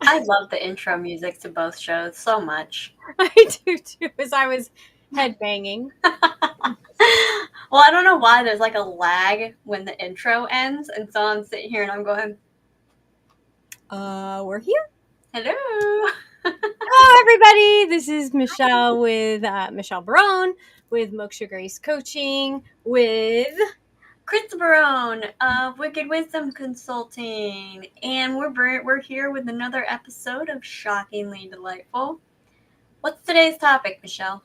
I love the intro music to both shows so much. I do too, as I was headbanging. Well, I don't know why there's like a lag when the intro ends, and so I'm sitting here and I'm going, We're here. hello. Hello, everybody. This is Michelle with Michelle Barone with Moksha Grace Coaching with Chris Barone of Wicked Wisdom Consulting, and we're here with another episode of Shockingly Delightful. What's today's topic, Michelle?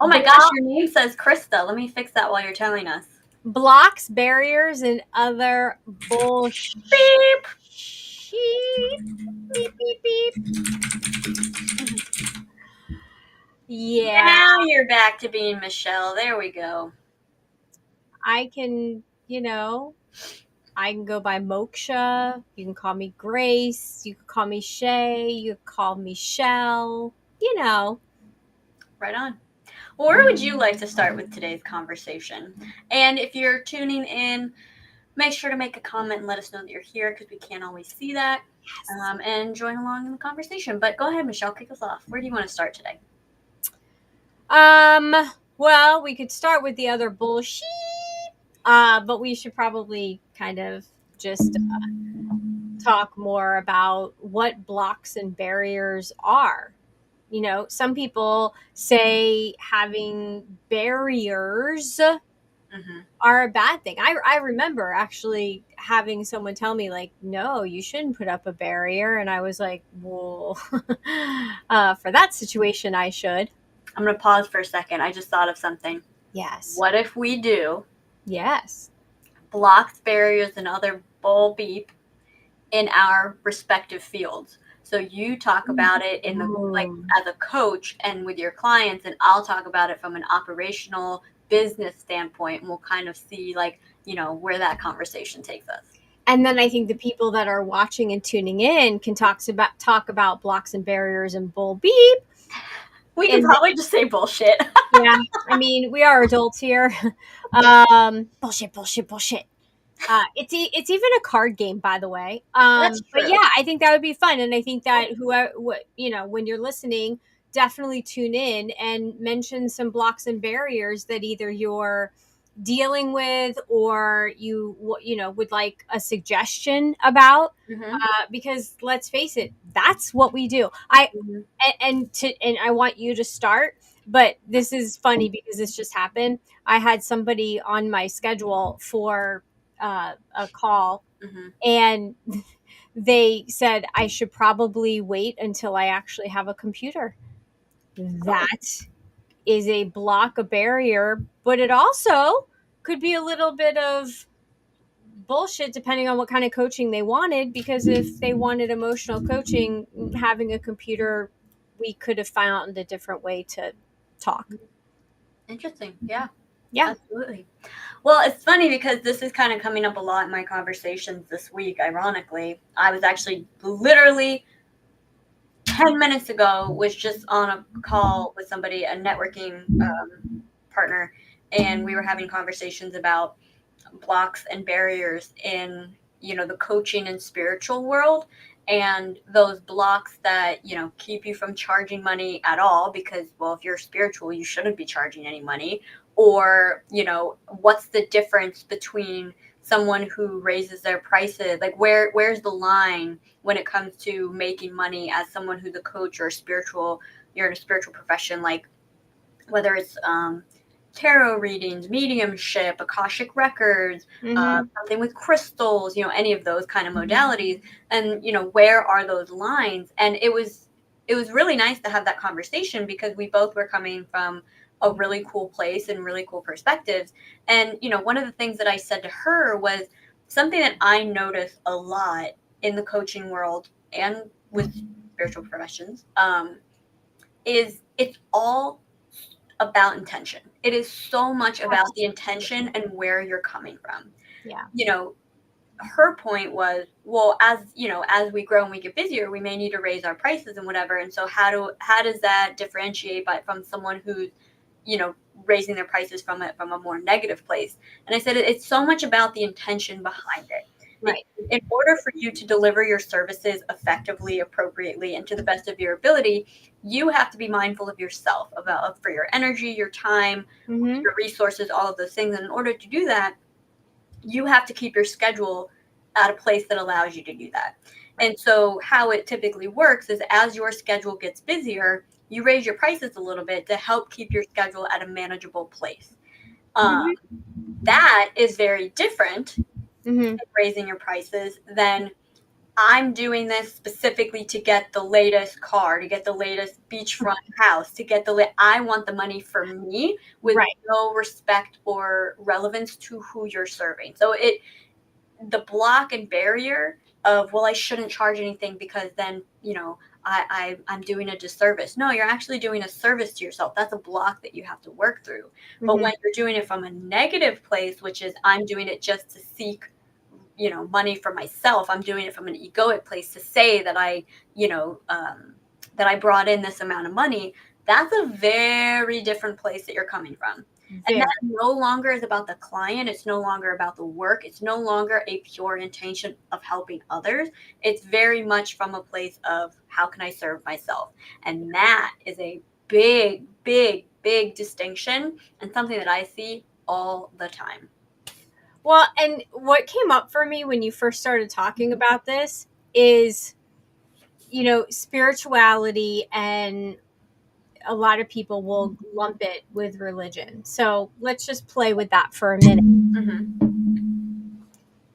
Oh my gosh, your name says Krista. Let me fix that while you're telling us. blocks, barriers, and other bullshit. Beep. Beep, beep, beep. Yeah. Now you're back to being Michelle. There we go. I can, I can go by Moksha. You can call me Grace. You can call me Shay. You can call me Shell. Right on. Well, where would you like to start with today's conversation? And if you're tuning in, make sure to make a comment and let us know that you're here because we can't always see that. Yes. And join along in the conversation. But go ahead, Michelle, kick us off. Where do you want to start today? Well, we could start with the other bullshit, but we should probably kind of just talk more about what blocks and barriers are. Some people say having barriers are a bad thing. I remember actually having someone tell me, like, no, you shouldn't put up a barrier. And I was like, well, for that situation, I should. I'm going to pause for a second. I just thought of something. Yes. What if we do Yes. blocks, barriers, and other bull beep in our respective fields? So you talk about it in the like as a coach and with your clients, and I'll talk about it from an operational business standpoint, and we'll kind of see where that conversation takes us. And then I think the people that are watching and tuning in can talk about blocks and barriers and bull beep. We can probably just say bullshit. Yeah, I mean, we are adults here. Bullshit. It's even a card game, by the way. That's true. But yeah, I think that would be fun, and I think that when you're listening, definitely tune in and mention some blocks and barriers that either you're dealing with or you would like a suggestion about. Because let's face it, that's what we do. And I want you to start. But this is funny because this just happened. I had somebody on my schedule for a call, and they said I should probably wait until I actually have a computer. That is a block, a barrier, but it also could be a little bit of bullshit depending on what kind of coaching they wanted, because if they wanted emotional coaching, having a computer, we could have found a different way to talk. Interesting. Yeah. Yeah. Absolutely. Well, it's funny because this is kind of coming up a lot in my conversations this week. Ironically, I was actually literally 10 minutes ago was just on a call with somebody, a networking partner, and we were having conversations about blocks and barriers in the coaching and spiritual world, and those blocks that keep you from charging money at all, because, well, if you're spiritual, you shouldn't be charging any money. Or what's the difference between someone who raises their prices, like where's the line when it comes to making money as someone who's a coach or you're in a spiritual profession, like whether it's tarot readings, mediumship, Akashic records, something with crystals, any of those kind of modalities. And, where are those lines? And it was really nice to have that conversation because we both were coming from a really cool place and really cool perspectives. And, one of the things that I said to her was something that I notice a lot in the coaching world and with spiritual professions, is it's all about intention. It is so much about the intention and where you're coming from. Yeah. You know, her point was, well, as we grow and we get busier, we may need to raise our prices and whatever. And so how does that differentiate from someone who's, raising their prices from a more negative place? And I said, it's so much about the intention behind it. Right. In order for you to deliver your services effectively, appropriately, and to the best of your ability, you have to be mindful of yourself, for your energy, your time, your resources, all of those things. And in order to do that, you have to keep your schedule at a place that allows you to do that. And so how it typically works is, as your schedule gets busier, you raise your prices a little bit to help keep your schedule at a manageable place. That is very different than raising your prices than, I'm doing this specifically to get the latest car, to get the latest beachfront house, I want the money for me, with no respect or relevance to who you're serving. So the block and barrier of, well, I shouldn't charge anything because then, I'm doing a disservice. No, you're actually doing a service to yourself. That's a block that you have to work through. But when you're doing it from a negative place, which is, I'm doing it just to seek money for myself, I'm doing it from an egoic place to say that that I brought in this amount of money, that's a very different place that you're coming from. And that no longer is about the client. It's no longer about the work. It's no longer a pure intention of helping others. It's very much from a place of, how can I serve myself? And that is a big, big, big distinction, and something that I see all the time. Well, and what came up for me when you first started talking about this is, spirituality, and a lot of people will lump it with religion. So let's just play with that for a minute.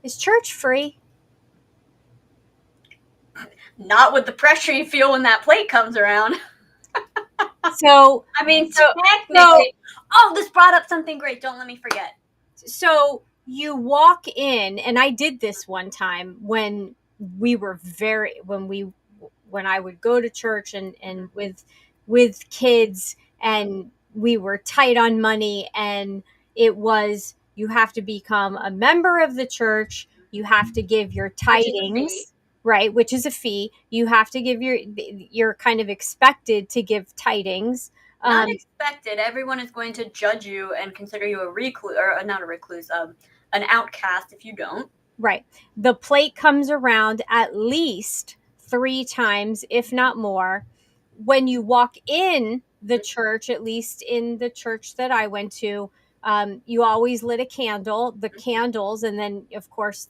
Is church free? Not with the pressure you feel when that plate comes around. So, I mean, technically, this brought up something great. Don't let me forget. So you walk in, and I did this one time when I would go to church and with kids, and we were tight on money, and it was, you have to become a member of the church, you have to give your tithings, right, which is a fee. You have to give you're kind of expected to give tithings. Not expected. Everyone is going to judge you and consider you a recluse, or not a recluse, an outcast if you don't. Right. The plate comes around at least 3 times, if not more. When you walk in the church, at least in the church that I went to, you always lit a candle, the candles, and then, of course,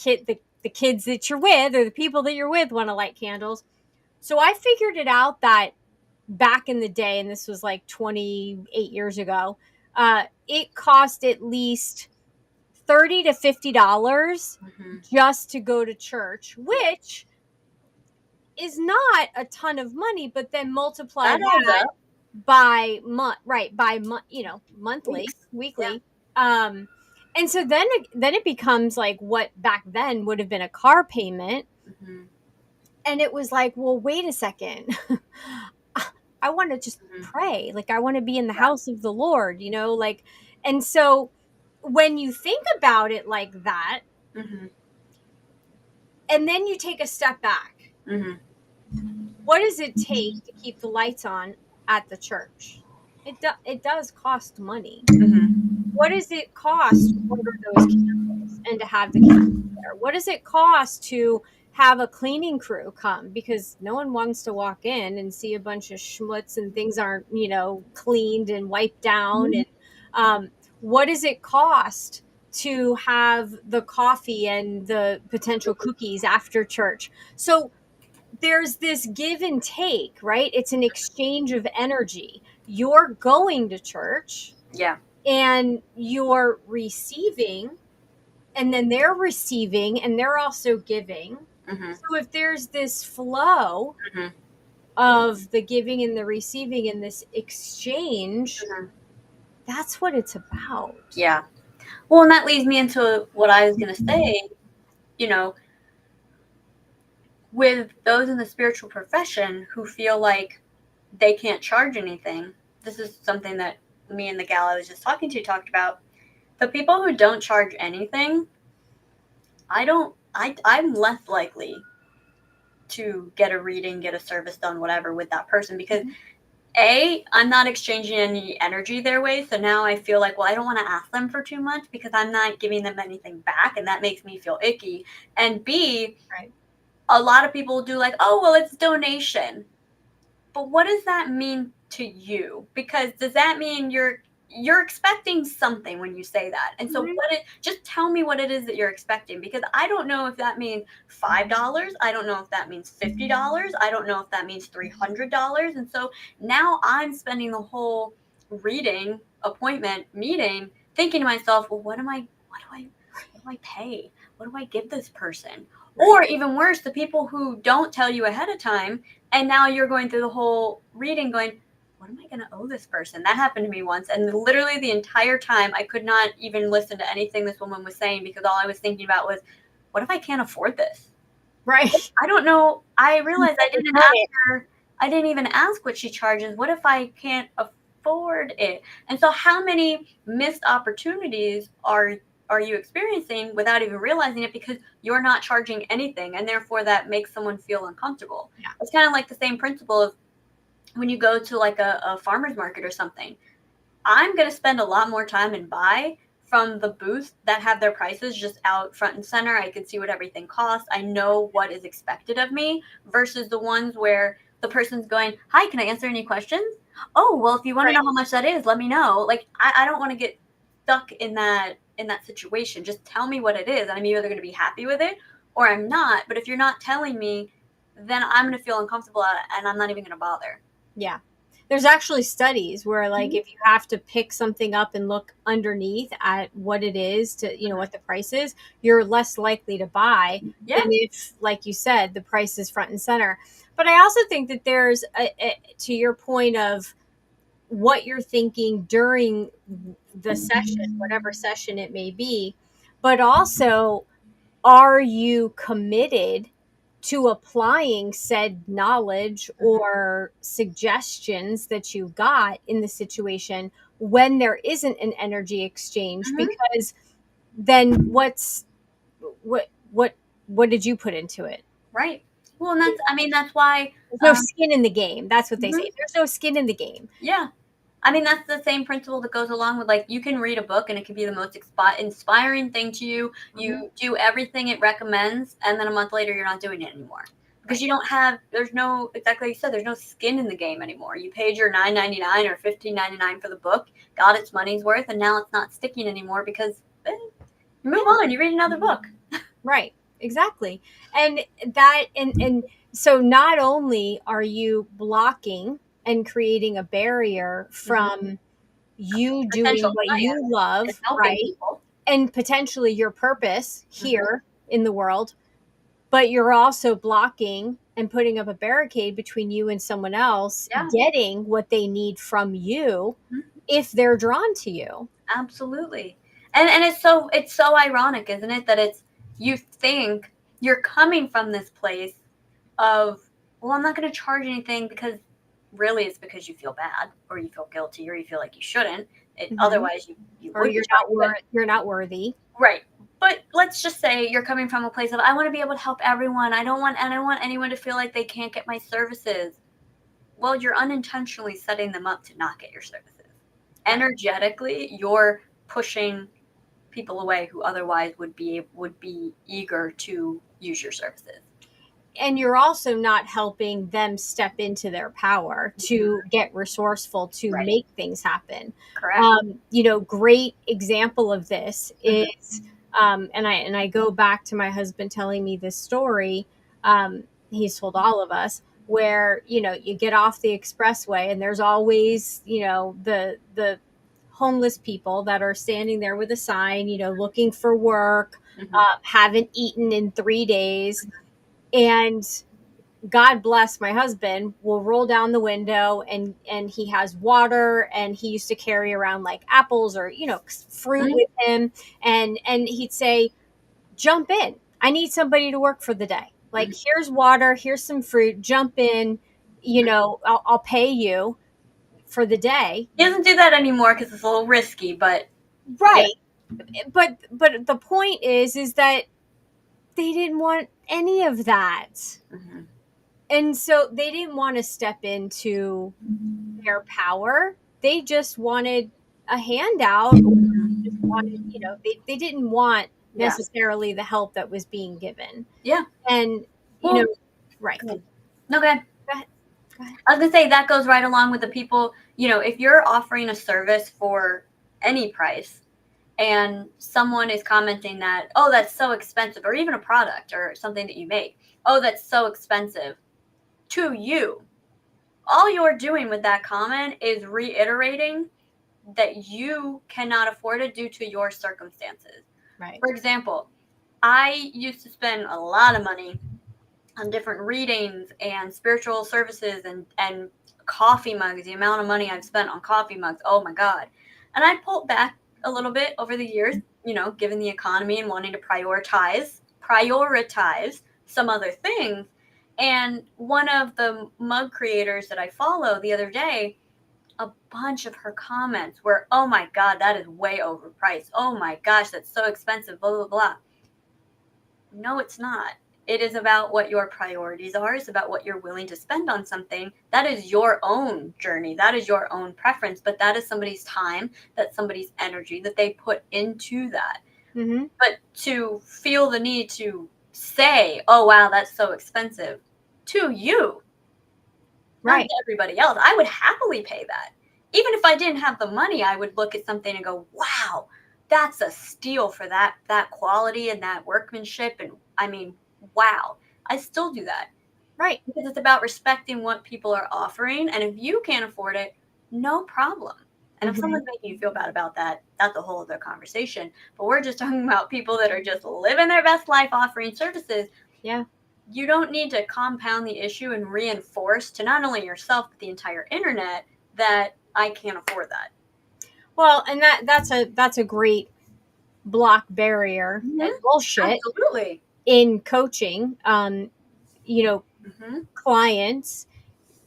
the kids that you're with, or the people that you're with, want to light candles. So I figured it out that back in the day, and this was like 28 years ago, it cost at least $30 to $50 just to go to church, which is not a ton of money, but then multiply that by month, right? By month, monthly, weekly. Yeah. And so then it becomes like what back then would have been a car payment. And it was like, well, wait a second. I want to just pray. Like, I want to be in the house of the Lord, and so when you think about it like that, and then you take a step back, what does it take to keep the lights on at the church? It does cost money. What does it cost to order those candles and to have the candles there? What does it cost to have a cleaning crew come? Because no one wants to walk in and see a bunch of schmutz and things aren't, cleaned and wiped down. And what does it cost to have the coffee and the potential cookies after church? So there's this give and take, right? It's an exchange of energy. You're going to church. Yeah. And you're receiving, and then they're receiving, and they're also giving. So if there's this flow of the giving and the receiving and this exchange, that's what it's about. Yeah. Well, and that leads me into what I was going to say, with those in the spiritual profession who feel like they can't charge anything. this is something that me and the gal I was just talking to talked about. The people who don't charge anything, I'm less likely to get a reading, get a service done, whatever with that person because I'm not exchanging any energy their way. So now I feel like, well, I don't want to ask them for too much because I'm not giving them anything back. And that makes me feel icky. And B, Right. a lot of people do like, oh, well, it's donation. But what does that mean to you? Because does that mean you're expecting something when you say that? And so just tell me what it is that you're expecting because I don't know if that means $5, I don't know if that means $50, I don't know if that means $300. And so now I'm spending the whole reading appointment meeting thinking to myself, well, what do I pay? What do I give this person? Right. Or even worse, the people who don't tell you ahead of time and now you're going through the whole reading going, what am I going to owe this person? That happened to me once. And literally the entire time, I could not even listen to anything this woman was saying because all I was thinking about was, what if I can't afford this? Right. I don't know. I realized I didn't ask her. I didn't even ask what she charges. What if I can't afford it? And so how many missed opportunities are you experiencing without even realizing it because you're not charging anything and therefore that makes someone feel uncomfortable. Yeah. It's kind of like the same principle of when you go to like a farmer's market or something. I'm going to spend a lot more time and buy from the booths that have their prices just out front and center. I can see what everything costs. I know what is expected of me versus the ones where the person's going, hi, can I answer any questions? Oh, well, if you want to know how much that is, let me know. Like, I don't want to get stuck in that situation. Just tell me what it is. And I'm either going to be happy with it or I'm not. But if you're not telling me, then I'm going to feel uncomfortable and I'm not even going to bother. Yeah. There's actually studies where like if you have to pick something up and look underneath at what it is to, you know, what the price is, you're less likely to buy than if, like you said, the price is front and center. But I also think that there's to your point of what you're thinking during the session, whatever session it may be, but also are you committed to applying said knowledge or suggestions that you got in the situation when there isn't an energy exchange? Because then what did you put into it? Right. Well, and that's why There's no skin in the game. That's what they say. There's no skin in the game. Yeah. I mean, that's the same principle that goes along with like you can read a book and it can be the most inspiring thing to you. You do everything it recommends, and then a month later, you're not doing it anymore because you don't have. There's no exactly like you said. There's no skin in the game anymore. You paid your $9.99 or $15.99 for the book, got its money's worth, and now it's not sticking anymore because you move on. You read another book. Right. Exactly. And that and so not only are you blocking and creating a barrier from you doing what you love, right? People. And potentially your purpose here in the world, but you're also blocking and putting up a barricade between you and someone else getting what they need from you if they're drawn to you. Absolutely. And it's so ironic, isn't it, that it's you think you're coming from this place of, well, I'm not going to charge anything because really it's because you feel bad or you feel guilty or you feel like you shouldn't. Otherwise, you or you're not worthy. Right. But let's just say you're coming from a place of I want to be able to help everyone. I don't want anyone to feel like they can't get my services. Well, you're unintentionally setting them up to not get your services. Energetically, you're pushing people away who otherwise would be eager to use your services. And you're also not helping them step into their power to get resourceful to make things happen. Correct. Great example of this is, and I go back to my husband telling me this story. He's told all of us where, you get off the expressway and there's always, the homeless people that are standing there with a sign, looking for work, haven't eaten in 3 days. And God bless my husband will roll down the window and he has water and he used to carry around like apples or, fruit with him. And he'd say, jump in. I need somebody to work for the day. Like, here's water, here's some fruit, jump in, I'll pay you. for the day. He doesn't do that anymore because it's a little risky, but Right. Yeah. But the point is that they didn't want any of that. Mm-hmm. And so they didn't want to step into their power. They just wanted a handout, or just wanted, they didn't want necessarily the help that was being given. Yeah. And, right. Good. No, go ahead. Go ahead. I was going to say that goes right along with the people, if you're offering a service for any price and someone is commenting that, oh, that's so expensive, or even a product or something that you make, oh, that's so expensive to you. All you're doing with that comment is reiterating that you cannot afford it due to your circumstances. Right. For example, I used to spend a lot of money on different readings and spiritual services and coffee mugs. The amount of money I've spent on coffee mugs, oh my God. And I pulled back a little bit over the years, given the economy and wanting to prioritize some other things. And one of the mug creators that I follow the other day, a bunch of her comments were, oh my God, that is way overpriced. Oh my gosh, that's so expensive, blah, blah, blah. No, it's not. It is about what your priorities are. It's about what you're willing to spend on something. That is your own journey. That is your own preference. But that is somebody's time, that's somebody's energy that they put into that. Mm-hmm. But to feel the need to say, oh, wow, that's so expensive to you, right, not to everybody else. I would happily pay that. Even if I didn't have the money, I would look at something and go, wow, that's a steal for that quality and that workmanship. And I mean, wow, I still do that. Right. Because it's about respecting what people are offering. And if you can't afford it, no problem. And if someone's making you feel bad about that, that's a whole other conversation. But we're just talking about people that are just living their best life offering services. Yeah. You don't need to compound the issue and reinforce to not only yourself, but the entire internet that I can't afford that. Well, and that's a great block barrier and bullshit. Absolutely. In coaching, clients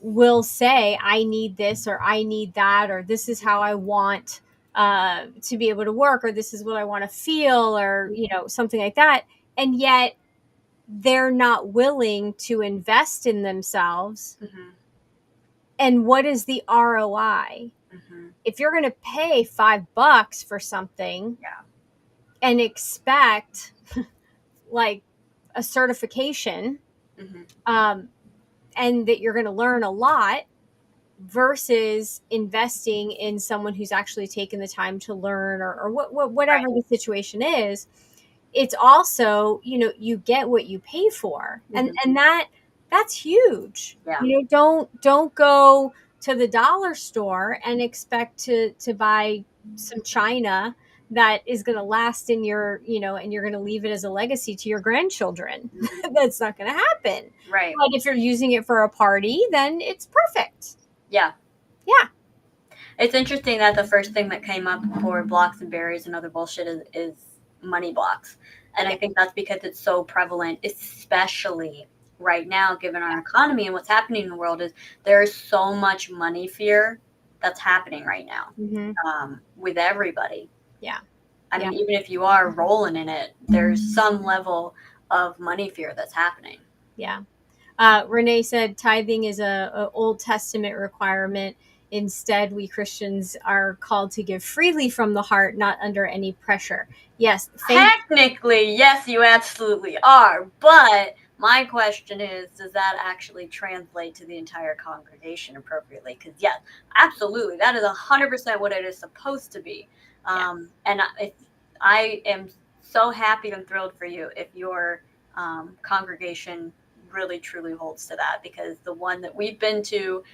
will say, I need this, or I need that, or this is how I want to be able to work, or this is what I want to feel, or, something like that. And yet they're not willing to invest in themselves. Mm-hmm. And what is the ROI? Mm-hmm. If you're going to pay $5 for something and expect like a certification, and that you're going to learn a lot, versus investing in someone who's actually taken the time to learn, or whatever the situation is, it's also, you get what you pay for. And that's huge. Yeah. Don't go to the dollar store and expect to buy some china that is going to last in your, and you're going to leave it as a legacy to your grandchildren. That's not going to happen. Right. But if you're using it for a party, then it's perfect. Yeah. Yeah. It's interesting that the first thing that came up for blocks and barriers and other bullshit is money blocks. And I think that's because it's so prevalent, especially right now, given our economy and what's happening in the world. Is there is so much money fear that's happening right now with everybody. Yeah. I mean, even if you are rolling in it, there's some level of money fear that's happening. Yeah. Renee said tithing is a Old Testament requirement. Instead, we Christians are called to give freely from the heart, not under any pressure. Yes. Technically, yes, you absolutely are. But my question is, does that actually translate to the entire congregation appropriately? Because yes, absolutely. That is 100% what it is supposed to be. And I am so happy and thrilled for you if your congregation really truly holds to that, because the one that we've been to,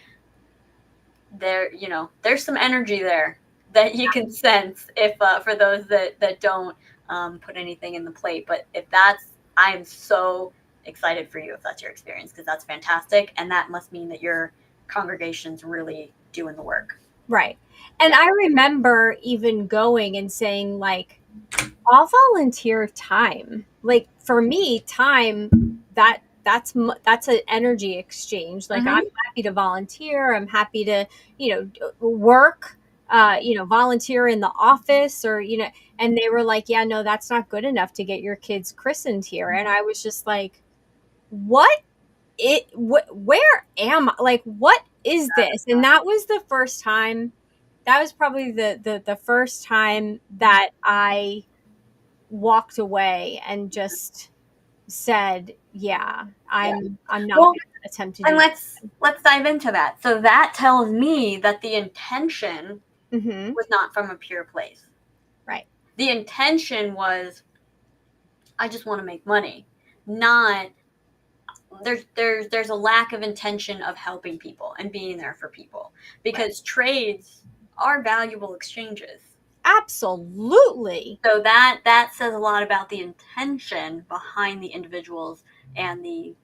there's some energy there that you can sense if for those that don't put anything in the plate. But I am so excited for you if that's your experience, because that's fantastic, and that must mean that your congregation's really doing the work. Right. And I remember even going and saying, like, I'll volunteer time. Like, for me, time, that's an energy exchange. Like, Mhm. I'm happy to volunteer. I'm happy to, work, volunteer in the office, or, and they were like, yeah, no, that's not good enough to get your kids christened here. And I was just like, what where am I? Like, what is this? And that was the first time, that was probably the first time that I walked away and just said, yeah, Yeah. I'm not Well, going to attempt to and do let's dive into that. So that tells me that the intention that. Hmm. was not from a pure place. Right. The intention was, I just want to make money. Not there's a lack of intention of helping people and being there for people, Right. because trades are valuable exchanges. Absolutely. So that says a lot about the intention behind the individuals and the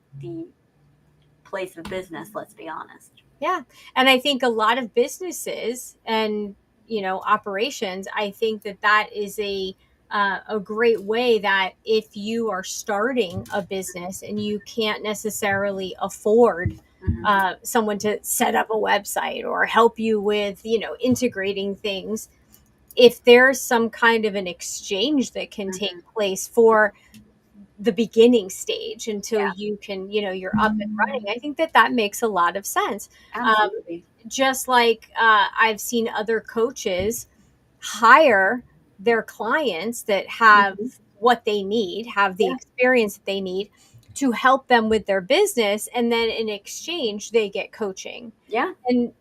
place of business, let's be honest. Yeah. And I think a lot of businesses and, operations, I think that is a great way that if you are starting a business and you can't necessarily afford Mm-hmm. someone to set up a website or help you with, integrating things, if there's some kind of an exchange that can take Mm-hmm. place for the beginning stage until Yeah, you can, you're up and running, I think that makes a lot of sense. Um, absolutely. just like I've seen other coaches hire their clients that have Mm-hmm. what they need, have the Yeah, experience that they need to help them with their business. And then in exchange, they get coaching. yeah. And,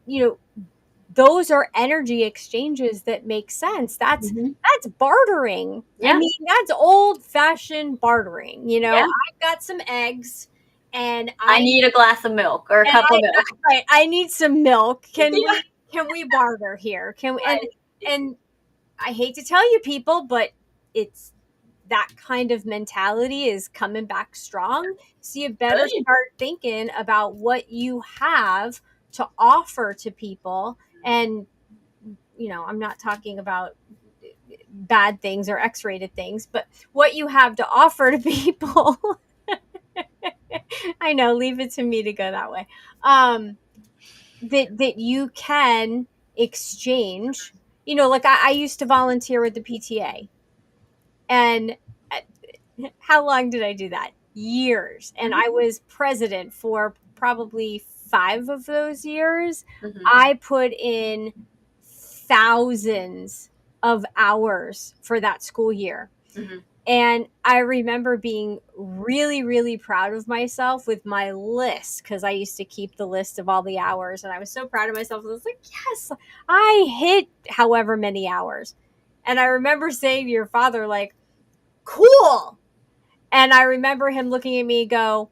those are energy exchanges that make sense. Mm-hmm. That's bartering. I Yeah, mean, that's old fashioned bartering. yeah. I've got some eggs and I need a glass of milk or a and cup of milk. I need some milk. Yeah, Can we barter here? Can we, right. and I hate to tell you people, but it's that kind of mentality is coming back strong. So you better Good. start thinking about what you have to offer to people. And, I'm not talking about bad things or X-rated things, but what you have to offer to people. I know, leave it to me to go that way. That you can exchange. Like I used to volunteer with the PTA, and how long did I do that? Years. And Mhm. I was president for probably 5 of those years. Mhm. I put in thousands of hours for that school year. Mhm. And I remember being really, really proud of myself with my list, because I used to keep the list of all the hours. And I was so proud of myself. I was like, yes, I hit however many hours. And I remember saying to your father, like, cool. And I remember him looking at me and go,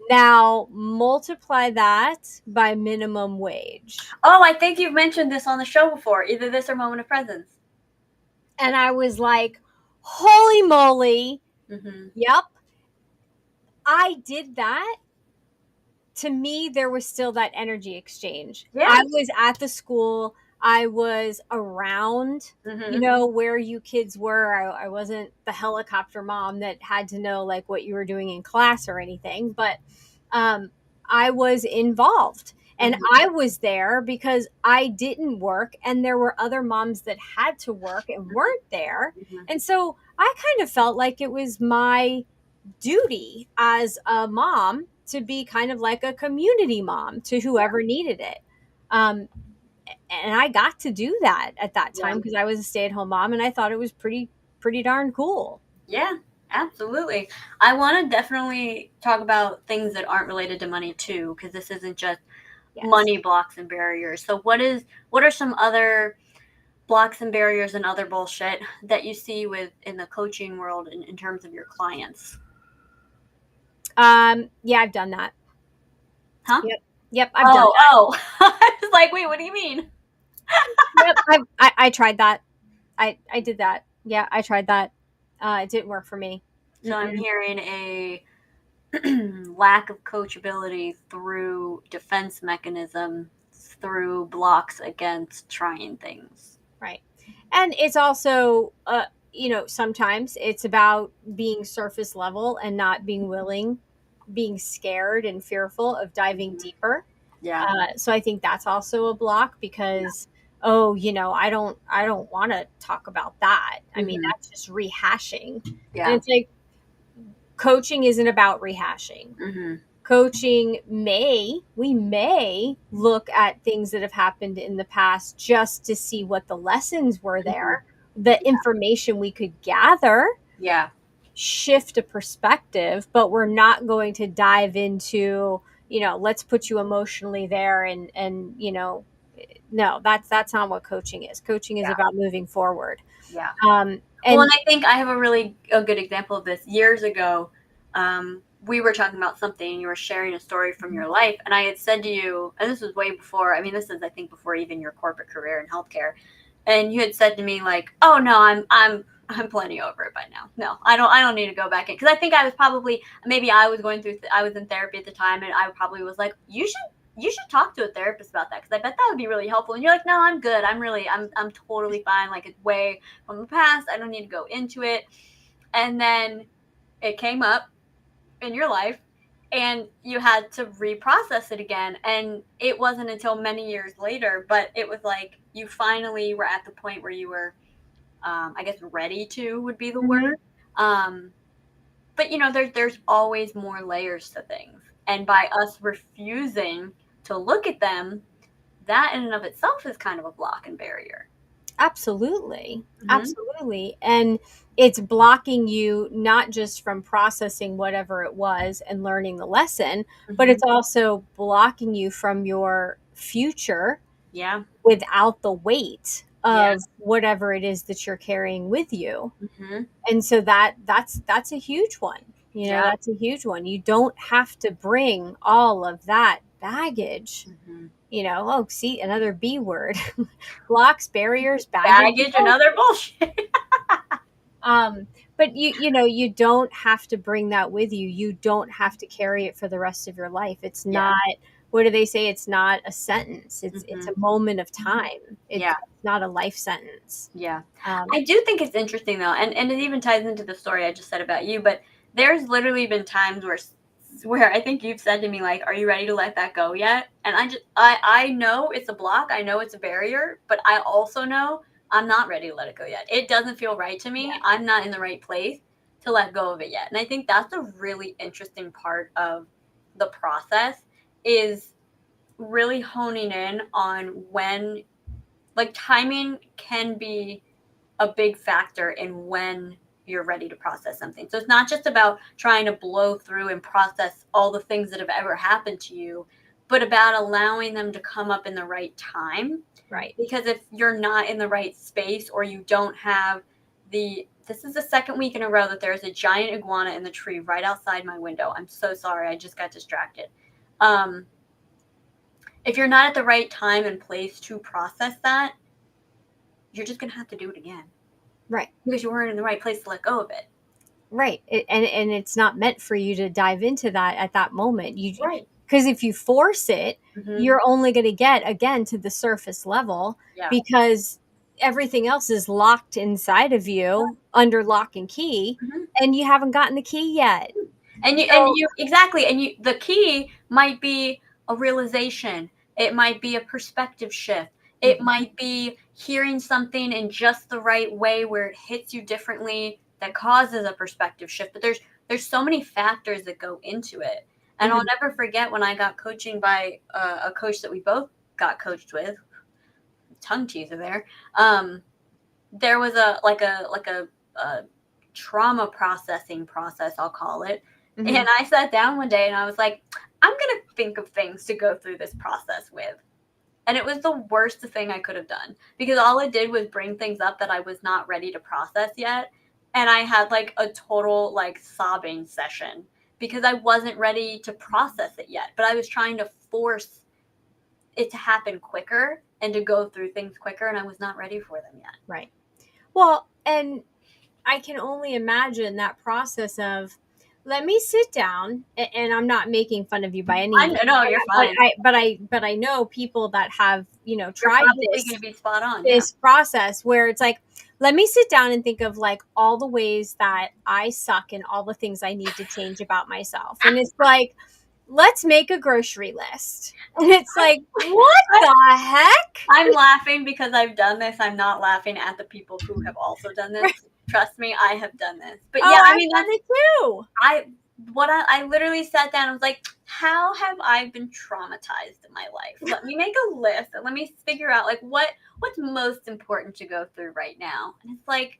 now multiply that by minimum wage. Oh, I think you've mentioned this on the show before, either this or Moment of Presence. And I was like, holy moly. Mhm. Yep. I did that. To me, there was still that energy exchange. Yeah. I was at the school, I was around, Mhm. where you kids were. I wasn't the helicopter mom that had to know like what you were doing in class or anything, but um, I was involved. And Mhm. I was there because I didn't work, and there were other moms that had to work and weren't there. Mhm. And so I kind of felt like it was my duty as a mom to be kind of like a community mom to Yeah. whoever needed it. Um, and I got to do that at that Yeah. time because I was a stay-at-home mom, and I thought it was pretty darn cool. Yeah. Absolutely. I want to definitely talk about things that aren't related to money too, because this isn't just Yes. money blocks and barriers. So what are some other blocks and barriers and other bullshit that you see with in the coaching world in terms of your clients? Yeah, I've done that. Huh? Yep. Yep, I've done Oh, that. oh. I was like, wait, what do you mean? Yep, I tried that. I did that. Yeah, I tried that. It didn't work for me. So I'm Mm-mm. hearing a lack of coachability through defense mechanisms, through blocks against trying things. Right. And it's also, sometimes it's about being surface level and not being willing being scared and fearful of diving deeper. Yeah. So I think that's also a block because, oh, I don't want to talk about that. I mean, Mhm. that's just rehashing. And Yeah. it's like coaching isn't about rehashing. Mhm. Coaching we may look at things that have happened in the past just to see what the lessons were there, the information we could gather, Yeah. shift a perspective, but we're not going to dive into, let's put you emotionally there and no, that's not what coaching is. Coaching is Yeah. about moving forward. Yeah. And Well, and I think I have a good example of this. Years ago, we were talking about something, and you were sharing a story from your life, and I had said to you, and this was way before. I mean, this is I think before even your corporate career in healthcare, and you had said to me like, "Oh no, I'm plenty over it by now. No, I don't need to go back in," because I think I was probably maybe I was going through I was in therapy at the time, and I probably was like, you should talk to a therapist about that because I bet that would be really helpful. And you're like, no, I'm good. I'm totally fine. Like it's way from the past. I don't need to go into it. And then it came up in your life and you had to reprocess it again. And it wasn't until many years later, but it was like you finally were at the point where you were, I guess, ready to would be the word. But there's always more layers to things. And by us refusing to look at them, that in and of itself is kind of a block and barrier. Absolutely. Mm-hmm. Absolutely. And it's blocking you not just from processing whatever it was and learning the lesson, but Mm-hmm. it's also blocking you from your future Yeah. without the weight Yeah. of whatever it is that you're carrying with you. Mm-hmm. And so that's a huge one. Yeah. That's a huge one. You don't have to bring all of that baggage. Mm-hmm. Oh, see, another B word. Blocks, barriers, baggage. Baggage, another bullshit. But you don't have to bring that with you. You don't have to carry it for the rest of your life. It's Yeah. not, what do they say? It's not a sentence. It's Mm-hmm. a moment of time. Yeah. It's not a life sentence. Yeah. Um, I do think it's interesting though, and it even ties into the story I just said about you, but there's literally been times where I think you've said to me like, "Are you ready to let that go yet?" And I know it's a block, I know it's a barrier, but I also know I'm not ready to let it go yet. It doesn't feel right to me. I'm not in the right place to let go of it yet. And I think that's a really interesting part of the process is really honing in on when like timing can be a big factor in when you're ready to process something. So it's not just about trying to blow through and process all the things that have ever happened to you, but about allowing them to come up in the right time. right. Because if you're not in the right space or you don't have this is the second week in a row that there's a giant iguana in the tree right outside my window. I'm so sorry. I just got distracted. Um, if you're not at the right time and place to process that, you're just going to have to do it again. Right. Because you weren't in the right place to let go of it. Right. And it's not meant for you to dive into that at that moment. Right. Because if you force it, Mm-hmm. you're only going to get again to the surface level because everything else is locked inside of you under lock and key, and you haven't gotten the key yet. And you exactly, and the key might be a realization. It might be a perspective shift. It might be hearing something in just the right way where it hits you differently that causes a perspective shift. But there's so many factors that go into it. And I'll never forget when I got coaching by a coach that we both got coached with. Tongue teaser there. There was a trauma processing process, I'll call it. Mm-hmm. And I sat down one day and I was like, I'm going to think of things to go through this process with. And it was the worst thing I could have done because all it did was bring things up that I was not ready to process yet. And I had like a total like sobbing session because I wasn't ready to process it yet. But I was trying to force it to happen quicker and to go through things quicker. And I was not ready for them yet. Right. Well, and I can only imagine that process of, let me sit down, and I'm not making fun of you by any means. No, you're fine. But I know people that have, tried this, this process where it's like, let me sit down and think of like all the ways that I suck and all the things I need to change about myself. And it's like, let's make a grocery list. And it's like, what the heck? I'm laughing because I've done this. I'm not laughing at the people who have also done this. Right. Trust me, I have done this. But Oh, yeah, I I've mean, done that's it too. I literally sat down and was like, how have I been traumatized in my life? Let me make a list and let me figure out like what's most important to go through right now. And it's like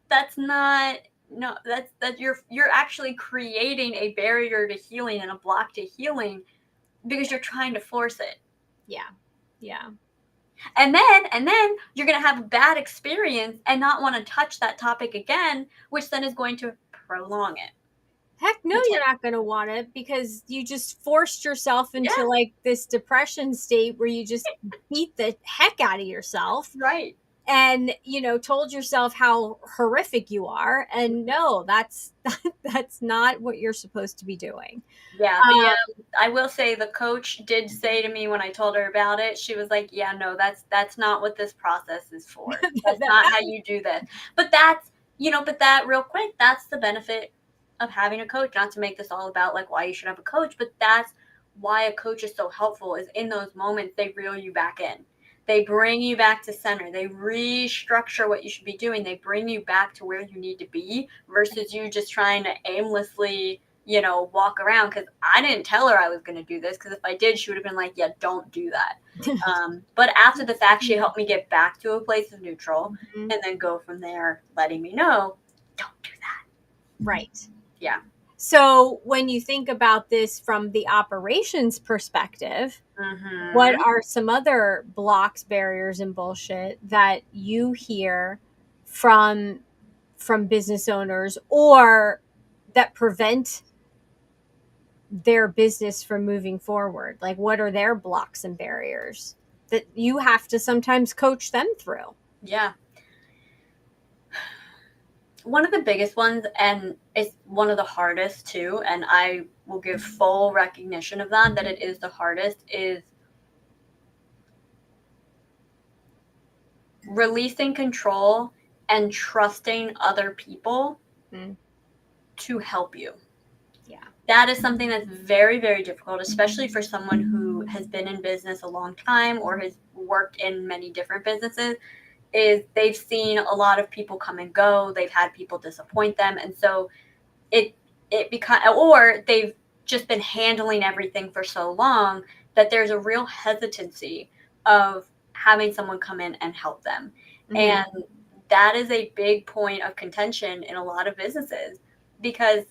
that's not no that's that you're actually creating a barrier to healing and a block to healing because you're trying to force it. Yeah. Yeah. And then you're going to have a bad experience and not want to touch that topic again, which then is going to prolong it. Heck no, you're not going to want it because you just forced yourself into Yeah. like this depression state where you just beat the heck out of yourself Right. and, you know, told yourself how horrific you are. And no, that's not what you're supposed to be doing. Yeah, I will say the coach did say to me when I told her about it, she was like, "Yeah, no, that's not what this process is for. That's not how you do this." But but that real quick, that's the benefit of having a coach. Not to make this all about like why you should have a coach, but that's why a coach is so helpful. Is in those moments they reel you back in. They bring you back to center. They restructure what you should be doing. They bring you back to where you need to be versus you just trying to aimlessly walk around because I didn't tell her I was going to do this because if I did, she would have been like, yeah, don't do that. But after the fact, she helped me get back to a place of neutral Mhm. and then go from there, letting me know, don't do that. Right. Yeah. So when you think about this from the operations perspective, what are some other blocks, barriers, and bullshit that you hear from business owners or that prevent their business from moving forward? Like, what are their blocks and barriers that you have to sometimes coach them through? Yeah. One of the biggest ones, and it's one of the hardest too, and I will give full recognition of that it is the hardest, is releasing control and trusting other people to help you. Yeah. That is something that's very, very difficult, especially for someone who has been in business a long time or has worked in many different businesses, is they've seen a lot of people come and go. They've had people disappoint them. And so or they've just been handling everything for so long that there's a real hesitancy of having someone come in and help them. Mhm. And that is a big point of contention in a lot of businesses because,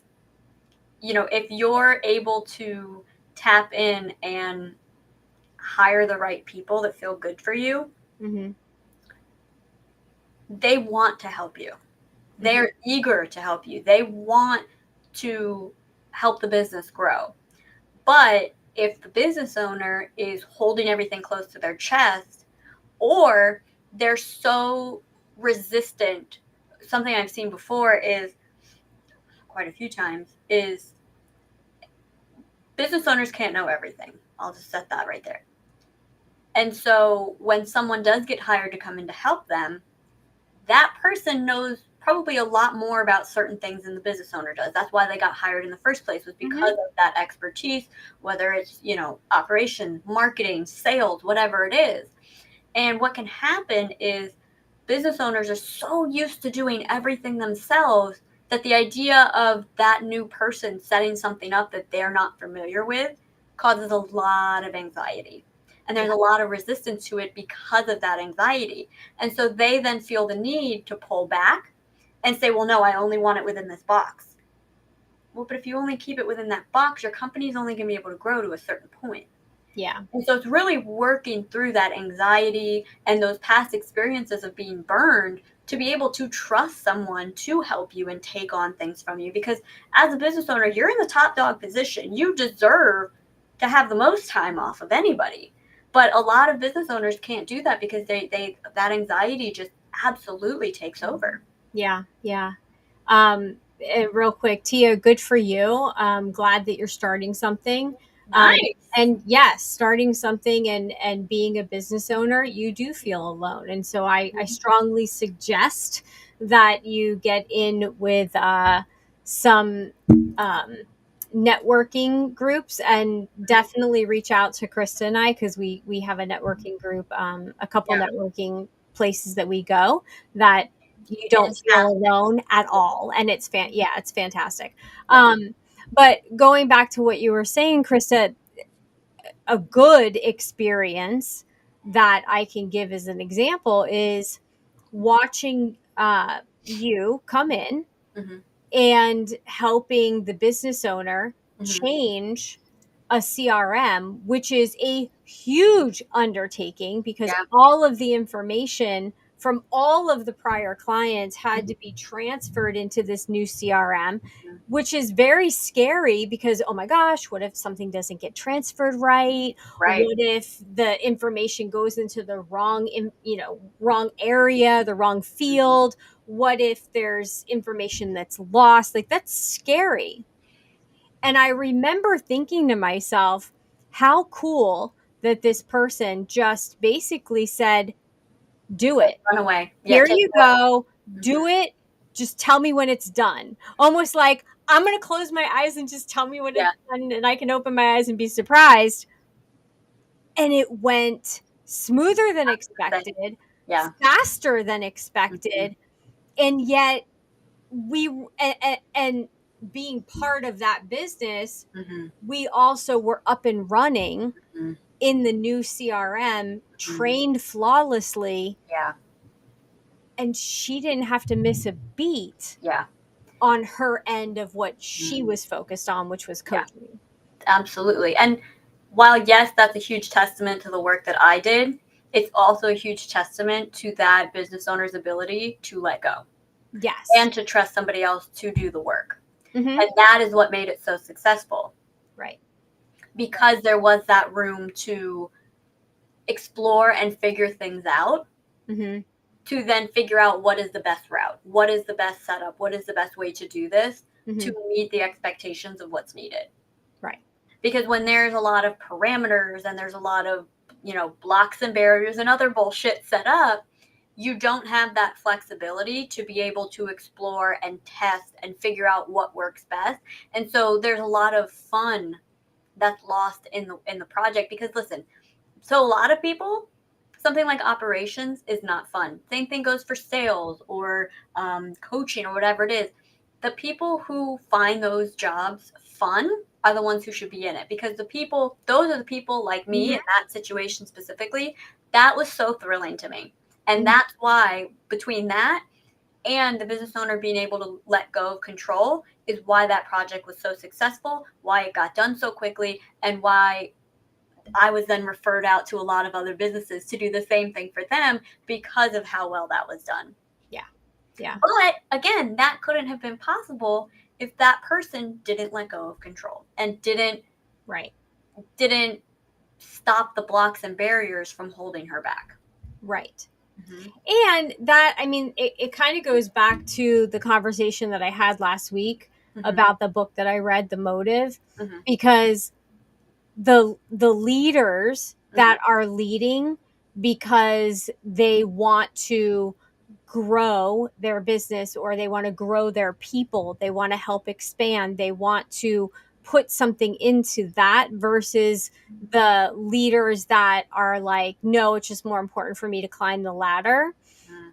if you're able to tap in and hire the right people that feel good for you, they want to help you. They're eager to help you. They want to help the business grow. But if the business owner is holding everything close to their chest or they're so resistant, something I've seen before is quite a few times is business owners can't know everything. I'll just set that right there. And so when someone does get hired to come in to help them, that person knows probably a lot more about certain things than the business owner does. That's why they got hired in the first place, was because of that expertise, whether it's, operation, marketing, sales, whatever it is. And what can happen is business owners are so used to doing everything themselves that the idea of that new person setting something up that they're not familiar with causes a lot of anxiety. And there's a lot of resistance to it because of that anxiety. And so they then feel the need to pull back and say, well, no, I only want it within this box. Well, but if you only keep it within that box, your company's only going to be able to grow to a certain point. Yeah. And so it's really working through that anxiety and those past experiences of being burned to be able to trust someone to help you and take on things from you. Because as a business owner, you're in the top dog position. You deserve to have the most time off of anybody. But a lot of business owners can't do that because that anxiety just absolutely takes over. Yeah. Yeah. Real quick, Tia, good for you. I'm glad that you're starting something. Nice. And yes, starting something and being a business owner, you do feel alone. And so I strongly suggest that you get in with some networking groups, and definitely reach out to Krista and I, because we have a networking group, a couple Yeah. networking places that we go, that you don't feel Fantastic. alone at all. And it's it's fantastic. Yeah. But going back to what you were saying, Krista, a good experience that I can give as an example is watching you come in Mm-hmm. and helping the business owner Mm-hmm. change a CRM, which is a huge undertaking, because Yeah. all of the information from all of the prior clients had Mhm. to be transferred into this new CRM, Mhm. which is very scary because, oh my gosh, what if something doesn't get transferred right? Right. What if the information goes into the wrong area, the wrong field? What if there's information that's lost? Like, that's scary. And I remember thinking to myself, how cool that this person just basically said, do Said it. run away. Yeah. Here Take you it go. away. Do it. Just tell me when it's done. Almost like, I'm going to close my eyes and just tell me when Yeah. it's done, and I can open my eyes and be surprised. And it went smoother than expected, Yeah. faster than Mhm. expected. And yet, and being part of that business, Mhm. we also were up and running Mhm. in the new CRM, Mhm. trained flawlessly, Yeah. and she didn't have to miss a beat Yeah. on her end of what she Mhm. was focused on, which was Yeah. coaching. Absolutely. And while, yes, that's a huge testament to the work that I did, it's also a huge testament to that business owner's ability to let go Yes. and to trust somebody else to do the work. Mm-hmm. And that is what made it so successful, Right. because there was that room to explore and figure things out, Mm-hmm. to then figure out what is the best route, what is the best setup, what is the best way to do this Mm-hmm. to meet the expectations of what's needed. Right. Because when there's a lot of parameters and there's a lot of, blocks and barriers and other bullshit set up, you don't have that flexibility to be able to explore and test and figure out what works best. And so there's a lot of fun that's lost in the project, because listen, so a lot of people, something like operations is not fun. Same thing goes for sales or coaching or whatever it is. The people who find those jobs fun are the ones who should be in it, because those are the people like me Mm-hmm. in that situation specifically. That was so thrilling to me. And Mm-hmm. that's why, between that and the business owner being able to let go of control, is why that project was so successful, why it got done so quickly, and why I was then referred out to a lot of other businesses to do the same thing for them, because of how well that was done. Yeah. Yeah. But again, that couldn't have been possible if that person didn't let go of control and Right. didn't stop the blocks and barriers from holding her back. Right. Mm-hmm. And that, I mean, it kind of goes back to the conversation that I had last week Mm-hmm. about the book that I read, The Motive, Mm-hmm. because the leaders that are leading because they want to grow their business, or they want to grow their people, they want to help expand, they want to put something into that, versus the leaders that are like, no, it's just more important for me to climb the ladder. Mm-hmm.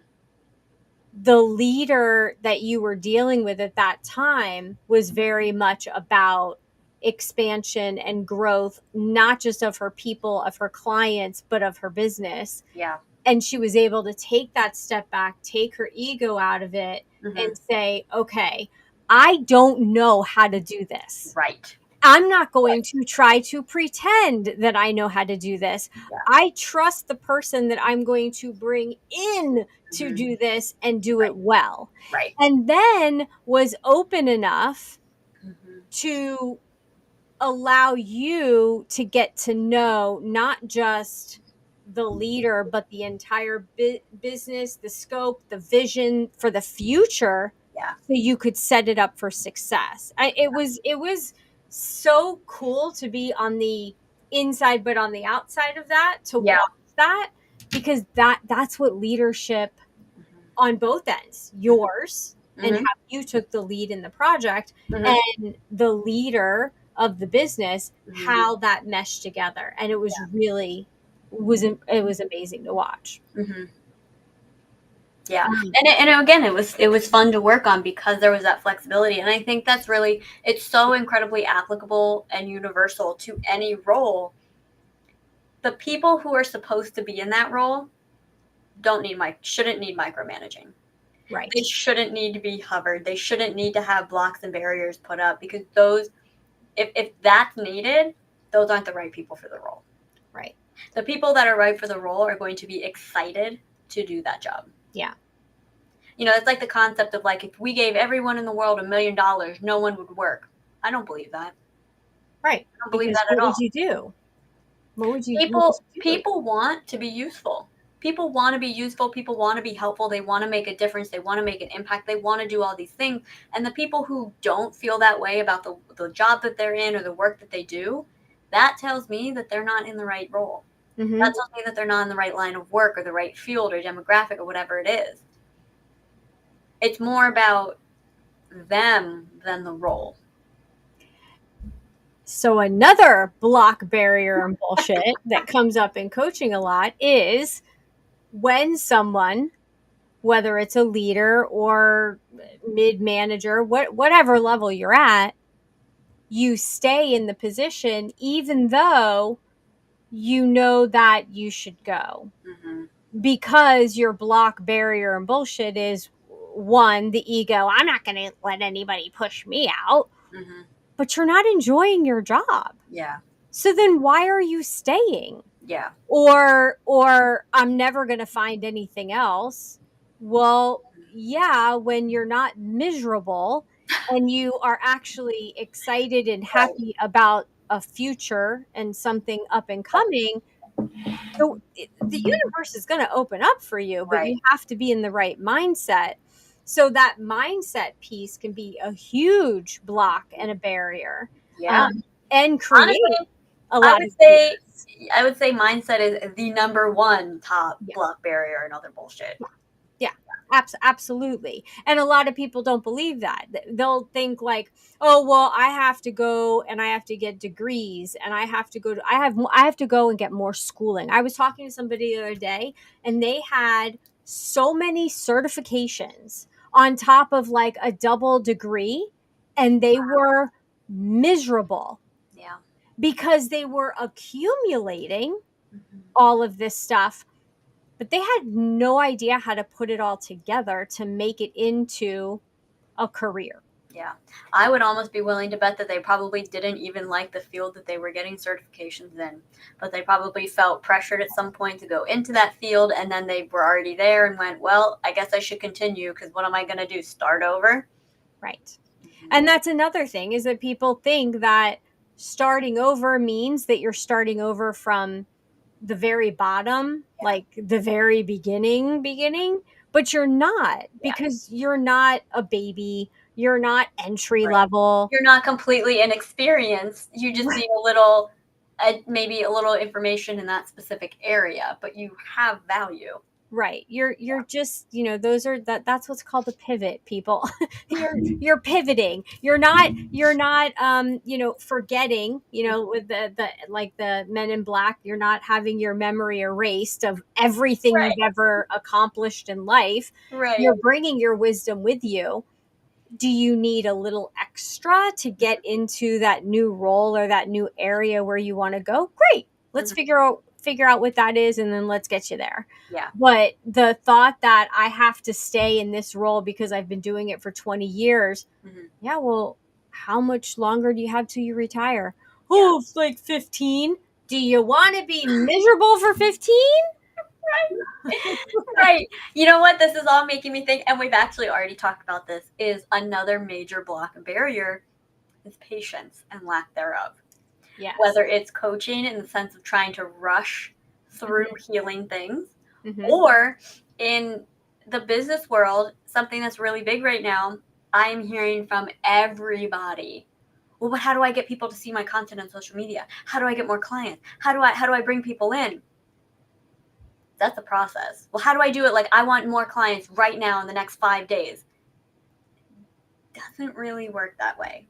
The leader that you were dealing with at that time was very much about expansion and growth, not just of her people, of her clients, but of her business. Yeah. And she was able to take that step back, take her ego out of it, Mm-hmm. and say, okay, I don't know how to do this. Right. I'm not going to try to pretend that I know how to do this. Yeah. I trust the person that I'm going to bring in to Mm-hmm. do this and do Right. it well. Right. And then was open enough Mm-hmm. to allow you to get to know not just the leader, but the entire business, the scope, the vision for the future, Yeah. so you could set it up for success. It was so cool to be on the inside, but on the outside of that, to Yeah. watch that, because that's what leadership Mhm. on both ends, yours and Mhm. how you took the lead in the project, Mhm. and the leader of the business, Mhm. how that meshed together. And it was really, it was amazing to watch. Mhm. Yeah, Um, and again, it was fun to work on because there was that flexibility, and I think that's really, it's so incredibly applicable and universal to any role. The people who are supposed to be in that role shouldn't need micromanaging. right. They shouldn't need to be hovered. They shouldn't need to have blocks and barriers put up, because those, if that's needed, those aren't the right people for the role. Right. The people that are right for the role are going to be excited to do that job. Yeah. It's like the concept of, like, if we gave everyone in the world $1 million, no one would work. I don't believe that. Right. I don't believe Because that at what all. would you do? What would you do? People want to be useful. People want to be useful. People want to be helpful. They want to make a difference. They want to make an impact. They want to do all these things. And the people who don't feel that way about the job that they're in or the work that they do, that tells me that they're not in the right role. Mm-hmm. That tells me that they're not in the right line of work or the right field or demographic or whatever it is. It's more about them than the role. So another block, barrier, and bullshit that comes up in coaching a lot is when someone, whether it's a leader or mid manager, whatever level you're at, you stay in the position even though you know that you should go, Mm-hmm. because your block, barrier, and bullshit is, one, the ego. I'm not going to let anybody push me out. Mm-hmm. But you're not enjoying your job. Yeah. So then why are you staying? Yeah. Or I'm never going to find anything else. Well, yeah, when you're not miserable and you are actually excited and Right. happy about a future and something up and coming, the universe is going to open up for you, but Right. you have to be in the right mindset. So that mindset piece can be a huge block and a barrier, Yeah. and create Honestly, a I lot would of say fears. I would say mindset is the number one top Yeah. block barrier and other bullshit. Yeah, absolutely. And a lot of people don't believe that. They'll think like, "Oh, well, I have to go and I have to get degrees and I have to go to I have to go and get more schooling." I was talking to somebody the other day and they had so many certifications on top of like a double degree, and they were miserable Yeah. because they were accumulating Mm-hmm. all of this stuff, but they had no idea how to put it all together to make it into a career. Yeah. I would almost be willing to bet that they probably didn't even like the field that they were getting certifications in, but they probably felt pressured at some point to go into that field, and then they were already there and went, well, I guess I should continue, because what am I going to do? Start over? Right. Mm-hmm. And that's another thing, is that people think that starting over means that you're starting over from the very bottom, Yeah. like the very beginning, but you're not, Yeah. because you're not a baby, you're not entry Right. level. You're not completely inexperienced. You just need maybe a little information in that specific area, but you have value. Right. You're just, that's what's called a pivot, people. You're pivoting. You're not forgetting, with the like the Men in Black, you're not having your memory erased of everything Right. you've ever accomplished in life. Right. You're bringing your wisdom with you. Do you need a little extra to get into that new role or that new area where you want to go? Great. Let's Mhm. figure out what that is, and then let's get you there. Yeah. But the thought that I have to stay in this role because I've been doing it for 20 years. Mhm. Yeah, well, how much longer do you have till you retire? Yeah. Oh, it's like 15. Do you want to be miserable for 15? Right. You know what this is all making me think, and we've actually already talked about this, is another major block and barrier is patience and lack thereof. Yes. Whether it's coaching in the sense of trying to rush through healing things, Mhm. or in the business world, something that's really big right now, I'm hearing from everybody, Well, but how do I get people to see my content on social media? How do I get more clients? How do I bring people in? That's a process. Well, how do I do it? Like, I want more clients right now in the next 5 days. Doesn't really work that way.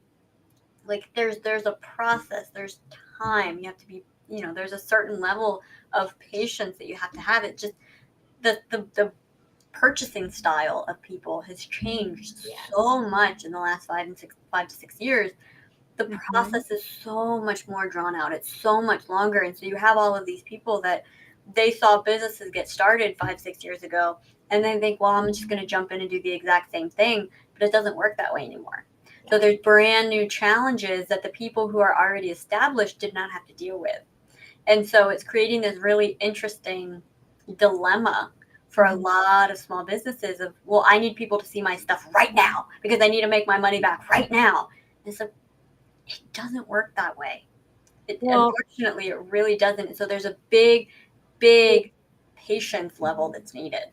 Like, there's a process, there's time. You have to be, there's a certain level of patience that you have to have. It just, the purchasing style of people has changed so much in the last 5 to 6 years. The process is so much more drawn out. It's so much longer. And so you have all of these people that they saw businesses get started 5, 6 years ago, and they think, well, I'm just going to jump in and do the exact same thing. But it doesn't work that way anymore. So there's brand new challenges that the people who are already established did not have to deal with. And so it's creating this really interesting dilemma for a lot of small businesses of, well, I need people to see my stuff right now because I need to make my money back right now. And so it doesn't work that way. Unfortunately, it really doesn't. So there's a big patience level that's needed.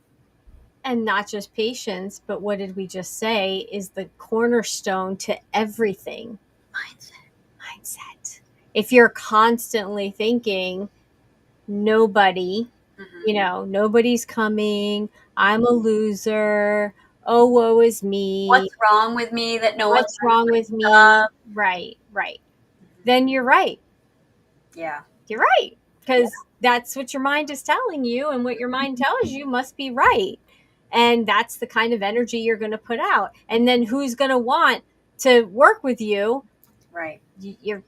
And not just patience, but what did we just say is the cornerstone to everything? Mindset. If you're constantly thinking, nobody's coming, I'm a loser, oh, woe is me. What's wrong with me that no one's What's wrong with me? Right. Then you're right. Yeah. You're right. Because that's what your mind is telling you, and what your mind tells you must be right. And that's the kind of energy you're going to put out. And then who's going to want to work with you? Right. You're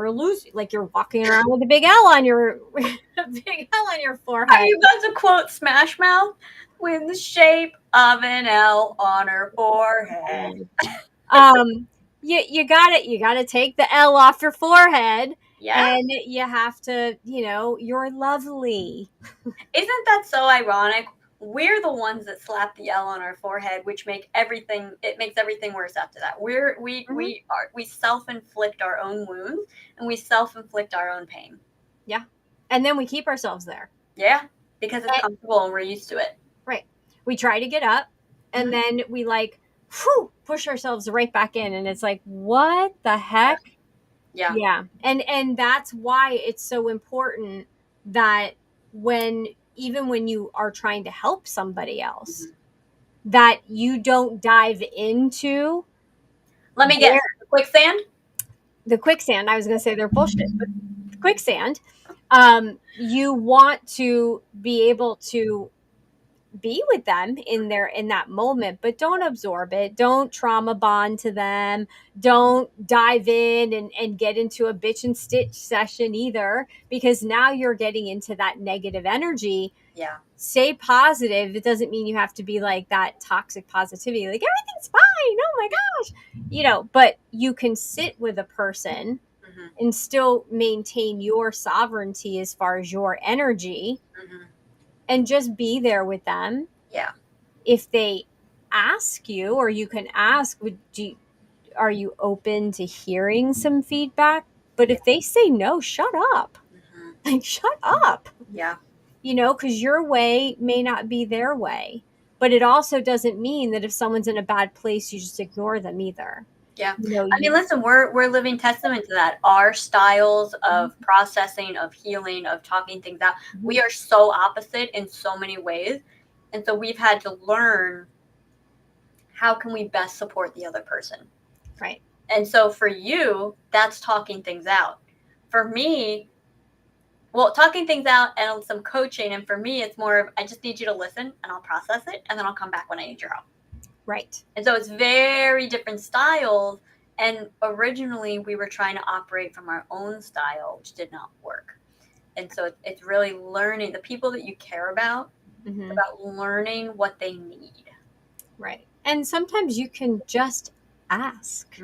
a loser. Like, you're walking around with a big L on your forehead. Are you about to quote Smash Mouth? With the shape of an L on her forehead. You gotta take the L off your forehead. Yeah. And you have to, you're lovely. Isn't that so ironic? We're the ones that slap the L on our forehead, which makes everything worse after that. We self-inflict our own wounds, and we self-inflict our own pain. Yeah. And then we keep ourselves there. Yeah. Because it's comfortable and we're used to it. Right. We try to get up, and then we push ourselves right back in, and it's like, what the heck? Yeah. And that's why it's so important that even when you are trying to help somebody else, that you don't dive into. Let me guess. Quicksand? The quicksand. I was going to say they're bullshit, but quicksand. You want to be able to be with them in that moment, but don't absorb it. Don't trauma bond to them. Don't dive in and get into a bitch and stitch session either, because now you're getting into that negative energy. Yeah. Stay positive. It doesn't mean you have to be like that toxic positivity, like everything's fine, oh my gosh, but you can sit with a person and still maintain your sovereignty as far as your energy. And just be there with them. Yeah. If they ask you, or you can ask, are you open to hearing some feedback? But if they say no, shut up. Like, shut up. Yeah. Because your way may not be their way. But it also doesn't mean that if someone's in a bad place, you just ignore them either. Yeah. I mean, listen, we're living testament to that. Our styles of processing, of healing, of talking things out, we are so opposite in so many ways. And so we've had to learn, how can we best support the other person? Right. And so for you, that's talking things out. For me, talking things out and some coaching. And for me, it's more of, I just need you to listen and I'll process it. And then I'll come back when I need your help. Right. And so it's very different styles. And originally we were trying to operate from our own style, which did not work. And so it's really learning the people that you care about, about learning what they need. Right. And sometimes you can just ask.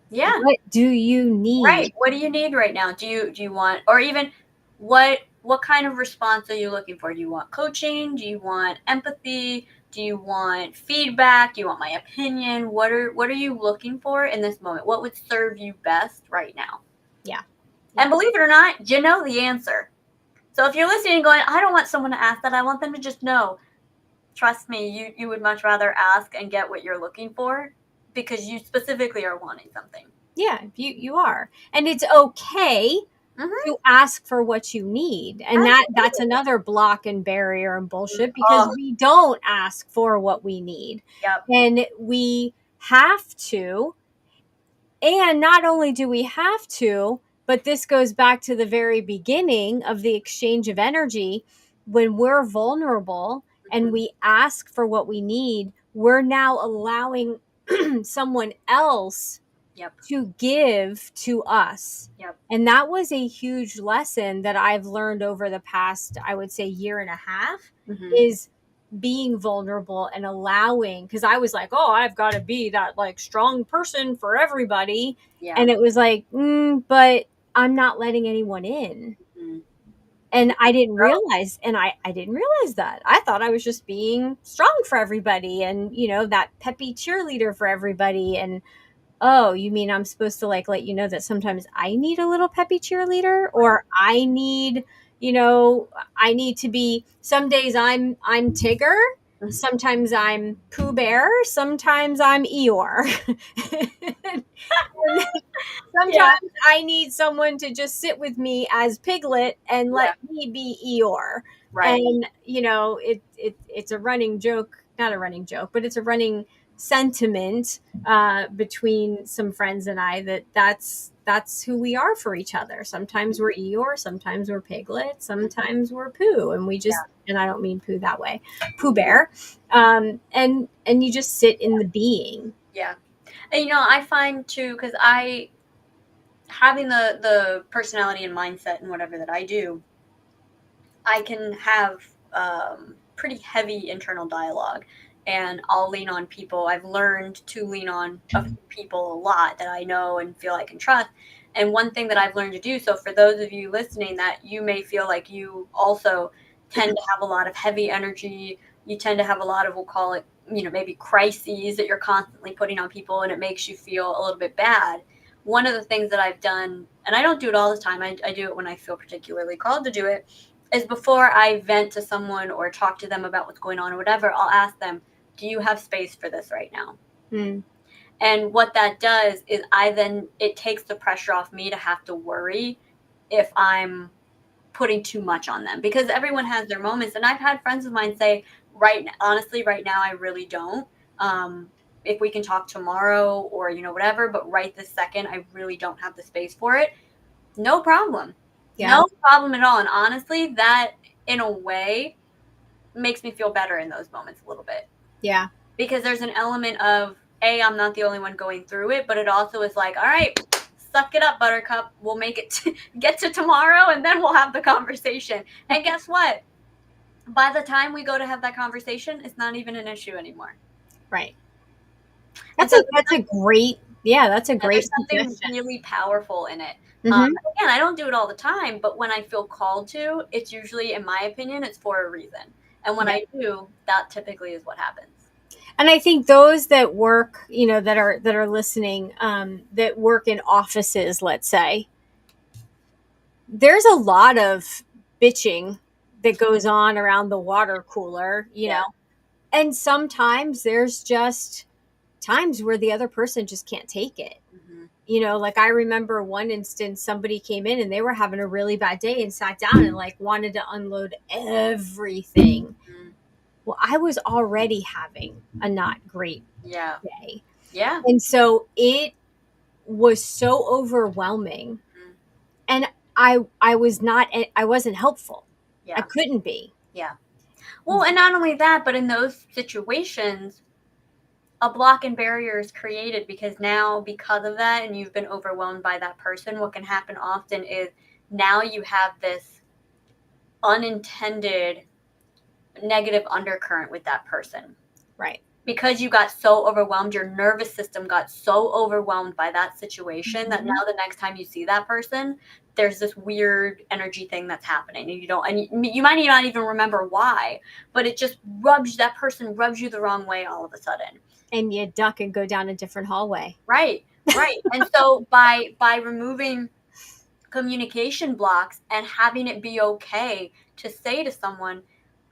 Yeah. What do you need? Right. What do you need right now? Do you want, or even what kind of response are you looking for? Do you want coaching? Do you want empathy? Do you want feedback? Do you want my opinion? What are you looking for in this moment? What would serve you best right now? Yeah. And believe it or not, you know the answer. So if you're listening and going, I don't want someone to ask that, I want them to just know. Trust me, you would much rather ask and get what you're looking for, because you specifically are wanting something. Yeah, you are. And it's okay Mm-hmm. to ask for what you need. And that's Absolutely. another block and barrier and bullshit, because Oh, we don't ask for what we need. yep. And we have to. And not only do we have to, but this goes back to the very beginning of the exchange of energy. When we're vulnerable and Mhm. we ask for what we need, we're now allowing someone else Yep. to give to us. Yep. And that was a huge lesson that I've learned over the past, I would say, year and a half, Hmm. is being vulnerable and allowing, because I was like, oh, I've got to be that like strong person for everybody. Yeah. And it was like, but I'm not letting anyone in. Mhm. And I didn't Oh, realize, and I didn't realize that. I thought I was just being strong for everybody and, that peppy cheerleader for everybody. And oh, you mean I'm supposed to like let you know that sometimes I need a little peppy cheerleader, or you know, I need to be, some days I'm Tigger, mhm. sometimes I'm Pooh Bear, sometimes I'm Eeyore. And Yeah. sometimes I need someone to just sit with me as Piglet and Yeah. let me be Eeyore. Right. And it's a running joke, not a running joke, but it's a running sentiment between some friends and I, that's who we are for each other. Sometimes we're Eeyore, sometimes we're Piglet, sometimes we're Pooh, and we just, and I don't mean Pooh that way, Pooh Bear, and you just sit in the being. Yeah. And I find too, because I having the personality and mindset and whatever that I do, I can have pretty heavy internal dialogue, and I'll lean on people. I've learned to lean on a few people a lot that I know and feel I can trust. And one thing that I've learned to do, so for those of you listening that you may feel like you also tend to have a lot of heavy energy, you tend to have a lot of, we'll call it, maybe crises that you're constantly putting on people and it makes you feel a little bit bad. One of the things that I've done, and I don't do it all the time, I do it when I feel particularly called to do it, is before I vent to someone or talk to them about what's going on or whatever, I'll ask them, do you have space for this right now? Mm, And what that does is it takes the pressure off me to have to worry if I'm putting too much on them, because everyone has their moments. And I've had friends of mine say, honestly, right now, I really don't. If we can talk tomorrow or, whatever, but right this second, I really don't have the space for it. No problem. yeah, No problem at all. And honestly, that in a way makes me feel better in those moments a little bit, yeah. because there's an element of, A, I'm not the only one going through it, but it also is like, all right, suck it up, buttercup. We'll make it get to tomorrow and then we'll have the conversation. And guess what? By the time we go to have that conversation, it's not even an issue anymore. Right. And That's so a that's a great, yeah, that's a there's great something suggestion. really powerful in it. Hmm. Again, I don't do it all the time, but when I feel called to, it's usually, in my opinion, it's for a reason. And when Yeah. I do, that typically is what happens. And I think those that work, that are listening, that work in offices, let's say, there's a lot of bitching that goes on around the water cooler, Yeah. and sometimes there's just times where the other person just can't take it. Hmm. Like I remember one instance, somebody came in and they were having a really bad day and sat down and like wanted to unload everything. Well, I was already having a not great Yeah. day. Yeah. And so it was so overwhelming. Mhm. And I wasn't helpful. I Yeah. couldn't be. Yeah. Well, and not only that, but in those situations, a block and barrier is created, because now, because of that, and you've been overwhelmed by that person, what can happen often is now you have this unintended negative undercurrent with that person. Right. Because you got so overwhelmed, your nervous system got so overwhelmed by that situation that Mhm. now the next time you see that person, there's this weird energy thing that's happening, and you might not even remember why, but it just that person rubs you the wrong way all of a sudden. And you duck and go down a different hallway. Right, right. And so by removing communication blocks and having it be okay to say to someone,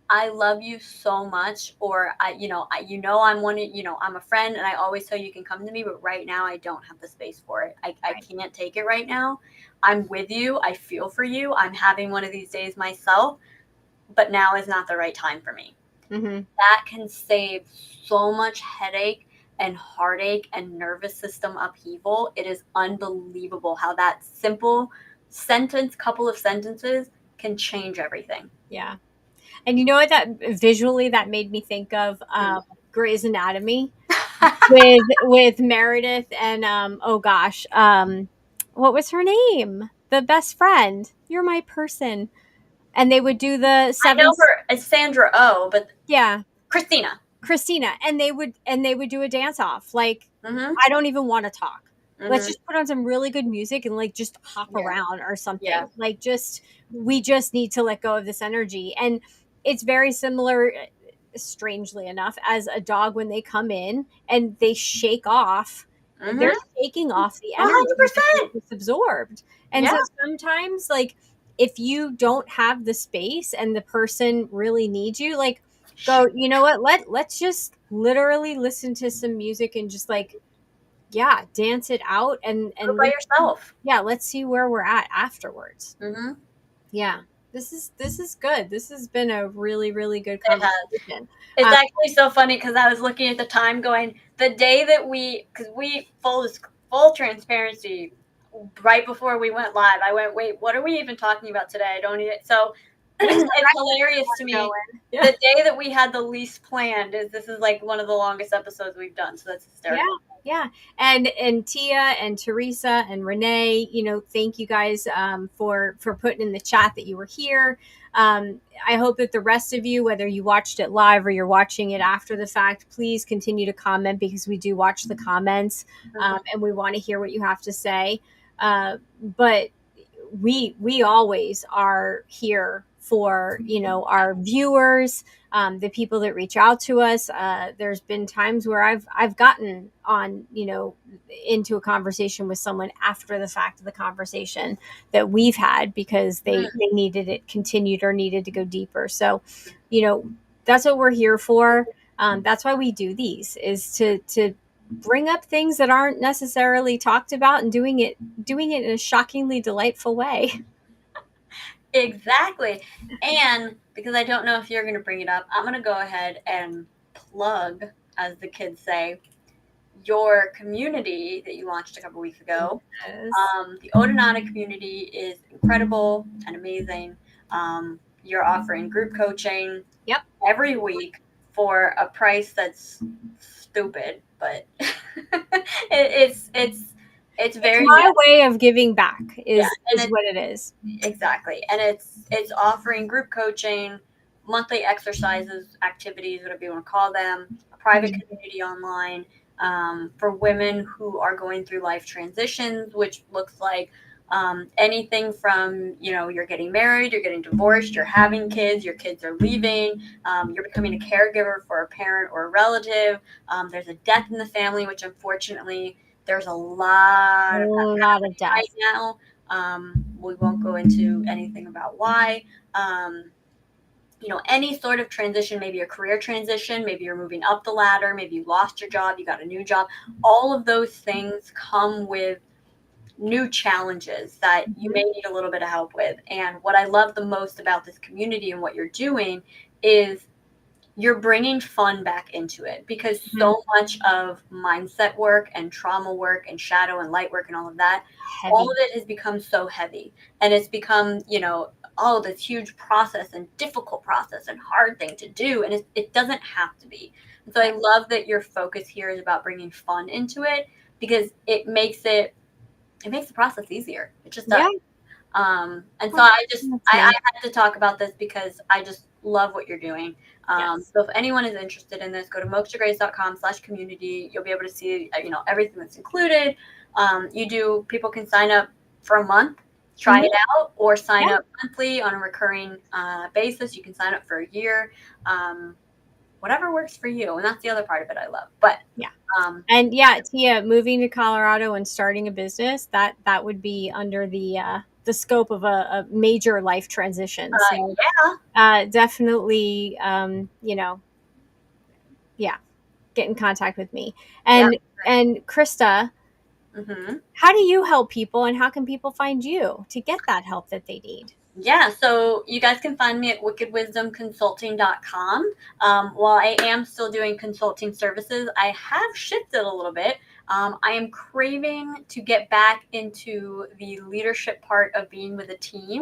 I love you so much, or I'm one of, I'm a friend and I always tell you can come to me, but right now I don't have the space for it. I Right. can't take it right now. I'm with you. I feel for you. I'm having one of these days myself, but now is not the right time for me. Mm-hmm. That can save so much headache and heartache and nervous system upheaval. It is unbelievable how that simple couple of sentences can change everything. Yeah. And you know what that visually that made me think of Mm. Grey's Anatomy with Meredith and oh gosh, what was her name? The best friend. You're my person. And they would do the I seven. know her as Sandra Oh, but Yeah, Christina. Christina, and they would do a dance off. Like, Mhm. I don't even want to talk. Let's Mhm. just put on some really good music and like just hop Yeah. around or Yeah. something. Like, just we just need to let go of this energy. And it's very similar, strangely enough, as a dog when they come in and they shake off. They're Mhm. shaking off the energy that they 100%. just absorbed. And Yeah. so sometimes, like, if you don't have the space and the person really needs you, like, go, you know what, let's just literally listen to some music and just like, yeah, dance it out, Do it and by let's, yourself. yeah, let's see where we're at afterwards. Mhm. Yeah, this is good. This has been a really, really good It has. conversation. It's um, actually so funny because I was looking at the time going, the day that because we, full transparency, right before we went live, I went, wait, what are we even talking about today? I don't even, so we still it's hilarious to got me. going. Yeah. The day that we had the least planned is this is like one of the longest episodes we've done. So that's Yeah, hysterical. yeah. And Tia and Teresa and Renee, thank you guys for putting in the chat that you were here. I hope that the rest of you, whether you watched it live or you're watching it after the fact, please continue to comment, because we do watch the comments, Mhm. and we want to hear what you have to say. But we always are here for our viewers, the people that reach out to us. There's been times where I've gotten on, into a conversation with someone after the fact of the conversation that we've had, because they needed it continued or needed to go deeper. So, you know, that's what we're here for. That's why we do these, is to bring up things that aren't necessarily talked about, and doing it in a shockingly delightful way. Exactly. And because I don't know if you're going to bring it up, I'm going to go ahead and plug, as the kids say, your community that you launched a couple weeks ago. Yes. The Odonata community is incredible and amazing. You're offering group coaching Yep. every week for a price that's stupid, but it's It's very my way of giving back, yeah, and is it's what it is. exactly, and it's offering group coaching, monthly exercises, activities, whatever you want to call them, a private Mhm. community online, for women who are going through life transitions, which looks like anything from, you're getting married, you're getting divorced, you're having kids, your kids are leaving, you're becoming a caregiver for a parent or a relative, there's a death in the family, which unfortunately there's a A lot of that lot of right death. now. We won't go into anything about why. Um, any sort of transition, maybe a career transition, maybe you're moving up the ladder, maybe you lost your job, you got a new job. All of those things come with new challenges that you Mhm. may need a little bit of help with. And what I love the most about this community and what you're doing is you're bringing fun back into it, because Mhm. so much of mindset work and trauma work and shadow and light work and all of Heavy. it has become so heavy, and it's become, oh, this huge process and difficult process and hard thing to do, and it doesn't have to be. And so I Right. love that your focus here is about bringing fun into it, because it makes the process easier. It just does. Yeah. And so Well, I that's nice. had to talk about this because I just love what you're doing. Yes. So if anyone is interested in this, go to mokshagrace.com/community. You'll be able to see, everything that's included. People can sign up for a month, try Mhm. it out, or sign Yeah. up monthly on a recurring basis. You can sign up for a year, um, whatever works for you. And that's the other part of it I love. But Yeah. um, And yeah, Tia, moving to Colorado and starting a business, that would be under the the scope of a major life transition. So Yeah. definitely, yeah, get in contact with me. Yeah. And Krista, Hmm. how do you help people, and how can people find you to get that help that they need? Yeah, so you guys can find me at wickedwisdomconsulting.com. While I am still doing consulting services, I have shifted a little bit. I am craving to get back into the leadership part of being with a team.